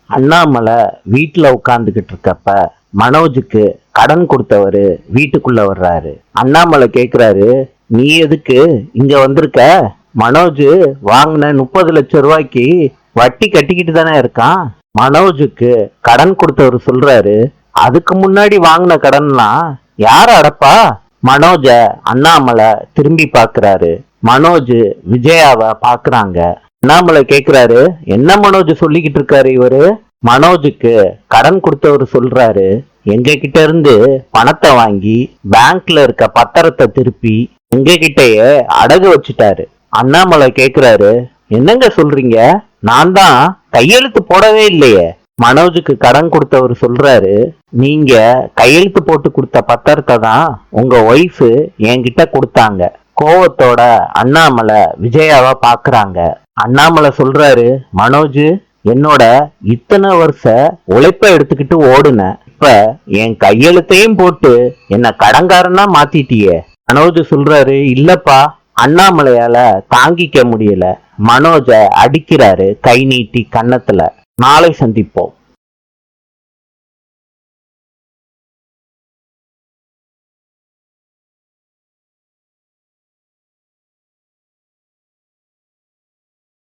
அண்ணாமலை வீட்டுல உட்கார்ந்துகிட்டு இருக்கப்ப மனோஜுக்கு கடன் கொடுத்தவரு வீட்டுக்குள்ள வர்றாரு. அண்ணாமலை கேக்குறாரு, நீ எதுக்கு இங்க வந்திருக்க? மனோஜ் வாங்கின 30 லட்சம் ரூபாய்க்கு வட்டி கட்டிக்கிட்டு தானே இருக்கான். மனோஜுக்கு கடன் கொடுத்தவர் சொல்றாரு, அதுக்கு முன்னாடி வாங்கின கடன்லாம் யார அடப்பா? மனோஜ அண்ணாமலை திரும்பி பாக்குறாரு. மனோஜ் விஜயாவை பாக்குறாங்க. அண்ணாமலை கேக்குறாரு, என்ன மனோஜ் சொல்லிக்கிட்டு இருக்காரு இவரு? மனோஜுக்கு கடன் கொடுத்தவர் சொல்றாரு, எங்க கிட்ட இருந்து பணத்தை வாங்கி பேங்க்ல இருக்க பத்திரத்தை திருப்பி எங்க கிட்டயே அடகு வச்சுட்டாரு. அண்ணாமலை கேக்குறாரு, என்னங்க சொல்றீங்க? நான் தான் கையெழுத்து போடவே இல்லையே. மனோஜுக்கு கடன் கொடுத்தவர் சொல்றாரு, நீங்க கையெழுத்து போட்டு கொடுத்த பத்திரத்தை தான் உங்க ஒய்ஃபு என்கிட்ட கொடுத்தாங்க. கோவத்தோட அண்ணாமலை விஜயாவை பாக்குறாங்க. அண்ணாமலை சொல்றாரு, மனோஜ், என்னோட இத்தனை வருஷ உழைப்ப எடுத்துக்கிட்டு ஓடுன, இப்ப என் கையெழுத்தையும் போட்டு என்ன கடன்காரனா மாத்திட்டியே. மனோஜ் சொல்றாரு, இல்லப்பா. அண்ணாமலையால தாங்கிக்க முடியல. மனோஜ அடிக்கிறாரு கை நீட்டி கன்னத்துல. நாளை சந்திப்போம்.